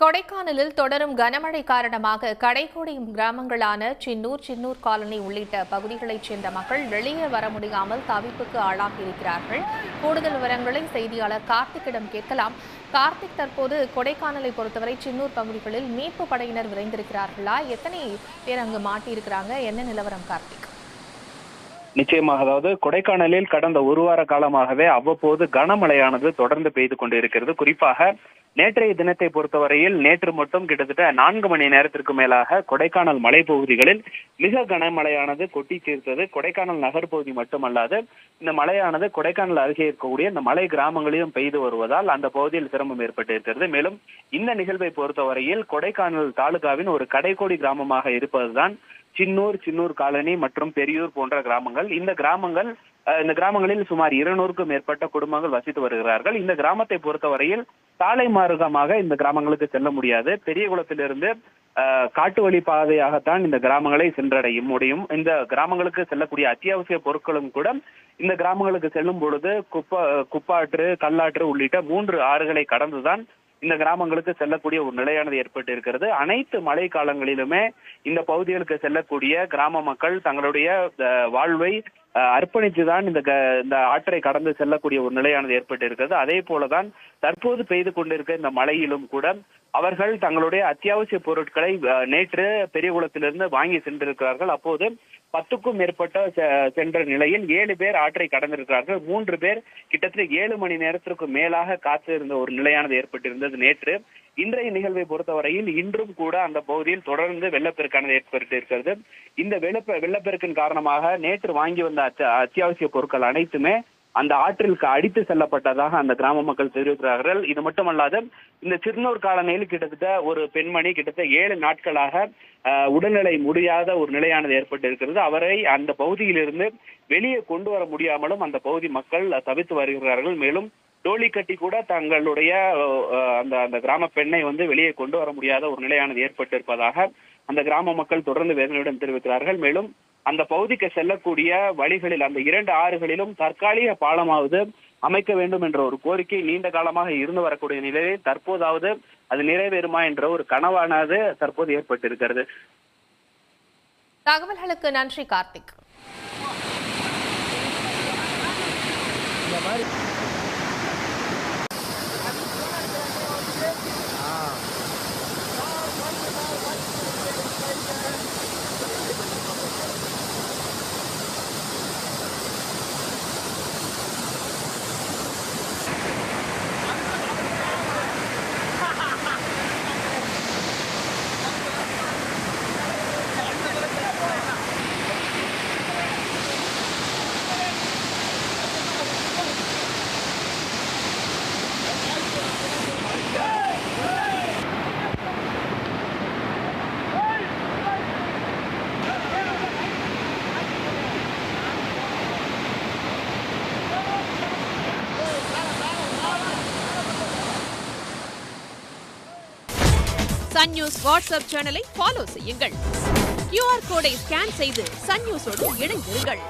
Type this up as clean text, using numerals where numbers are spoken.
கொடைக்கானலில் தொடரும் கனமழை காரணமாக கடைக்கோடி கிராமங்களான சின்னூர் காலனி உள்ளிட்ட பகுதிகளைச் சேர்ந்த மக்கள் வெளியே வர முடியாமல் தவிப்புக்கு ஆளாகியிருக்கிறார்கள். கூடுதல் விவரங்களை செய்தியாளர் கார்த்திக்கிடம் கேட்கலாம். கார்த்திக், தற்போது கொடைக்கானலை பொறுத்தவரை சின்னூர் பகுதிகளில் மீட்பு படையினர் விரைந்திருக்கிறார்களா? எத்தனை பேர் அங்கு மாட்டியிருக்கிறாங்க? என்ன நிலவரம் கார்த்திக்? நிச்சயமாக, அதாவது கொடைக்கானலில் கடந்த ஒரு வார காலமாகவே அவ்வப்போது கனமழையானது தொடர்ந்து பெய்து கொண்டிருக்கிறது. குறிப்பாக நேற்றைய தினத்தை பொறுத்தவரையில் நேற்று மட்டும் கிட்டத்தட்ட 4 மணி நேரத்திற்கு மேலாக கொடைக்கானல் மலைப்பகுதிகளில் மிக கனமழையானது கொட்டி தீர்த்தது. கொடைக்கானல் நகர்பகுதி மட்டுமல்லாது இந்த மழையானது கொடைக்கானல் அருகே இருக்கக்கூடிய இந்த மலை கிராமங்களிலும் பெய்து வருவதால் அந்த பகுதியில் சிரமம் ஏற்பட்டு இருக்கிறது. மேலும் இந்த நிகழ்வை பொறுத்தவரையில் கொடைக்கானல் தாலுகாவின் ஒரு கடைக்கோடி கிராமமாக இருப்பதுதான் சின்னூர் காலனி மற்றும் பெரியூர் போன்ற கிராமங்கள். இந்த கிராமங்களில் சுமார் 200க்கும் மேற்பட்ட குடும்பங்கள் வசித்து வருகிறார்கள். இந்த கிராமத்தை பொறுத்தவரையில் சாலை மார்க்கமாக இந்த கிராமங்களுக்கு செல்ல முடியாது. பெரியகுளத்திலிருந்து காட்டு வழி பாதையாகத்தான் இந்த கிராமங்களை சென்றடைய முடியும். இந்த கிராமங்களுக்கு செல்லக்கூடிய அத்தியாவசிய பொருட்களும் கூட இந்த கிராமங்களுக்கு செல்லும் பொழுது குப்பாற்று, கல்லாற்று உள்ளிட்ட 3 ஆறுகளை கடந்துதான் இந்த கிராமங்களுக்கு செல்லக்கூடிய ஒரு நிலையானது ஏற்பட்டு இருக்கிறது. அனைத்து மழை காலங்களிலுமே இந்த பகுதிகளுக்கு செல்லக்கூடிய கிராம மக்கள் தங்களுடைய வாழ்வை அர்ப்பணித்துதான் இந்த ஆற்றை கடந்து செல்லக்கூடிய ஒரு நிலையானது ஏற்பட்டு இருக்கிறது. அதே போலதான் தற்போது பெய்து கொண்டிருக்க இந்த மழையிலும் கூட அவர்கள் தங்களுடைய அத்தியாவசிய பொருட்களை நேற்று பெரியகுளத்திலிருந்து வாங்கி சென்றிருக்கிறார்கள். அப்போது 10க்கும் மேற்பட்ட சென்ற நிலையில் 7 பேர் ஆற்றை கடந்திருக்கிறார்கள். 3 பேர் கிட்டத்தட்ட 7 மணி நேரத்திற்கு மேலாக காத்து இருந்த ஒரு நிலையானது ஏற்பட்டிருந்தது நேற்று. இன்றைய நிகழ்வை பொறுத்தவரையில் இன்றும் கூட அந்த பகுதியில் தொடர்ந்து வெள்ளப்பெருக்கானது ஏற்பட்டு இருக்கிறது. இந்த வெள்ளப்பெருக்கின் காரணமாக நேற்று வாங்கி வந்த அத்தியாவசிய பொருட்கள் அனைத்துமே அந்த ஆற்றில் அடித்து செல்லப்பட்டதாக அந்த கிராம மக்கள் தெரிவிக்கிறார்கள். இது மட்டுமல்லாது இந்த சின்னூர் காலனியில் கிட்டத்தட்ட ஒரு பெண்மணி கிட்டத்தட்ட 7 நாட்களாக உடல்நிலை முடியாத ஒரு நிலையானது ஏற்பட்டு இருக்கிறது. அவரை அந்த பகுதியிலிருந்து வெளியே கொண்டு வர முடியாமலும் அந்த பகுதி மக்கள் தவித்து வருகிறார்கள். மேலும் டோலி கட்டி கூட தங்களுடைய அந்த கிராம பெண்ணை வெளியே கொண்டு வர முடியாத ஒரு நிலையானது ஏற்பட்டிருப்பதாக அந்த கிராம மக்கள் தொடர்ந்து வேதனையுடன் தெரிவிக்கிறார்கள். மேலும் அந்த பகுதிக்கு செல்லக்கூடிய வழிகளில் அந்த 2 ஆறுகளிலும் தற்காலிக பாலமாவது அமைக்க வேண்டும் என்ற ஒரு கோரிக்கை நீண்ட காலமாக இருந்து வரக்கூடிய நிலையில் தற்போதாவது அது நிறைவேறுமா என்ற ஒரு கனவானது தற்போது ஏற்பட்டிருக்கிறது. தகவல்களுக்கு நன்றி கார்த்திக். சன் நியூஸ் வாட்ஸ்அப் சேனலை ஃபாலோ செய்யுங்கள். QR கோடை ஸ்கேன் செய்து சன் நியூஸோடு இணைந்திருங்கள்.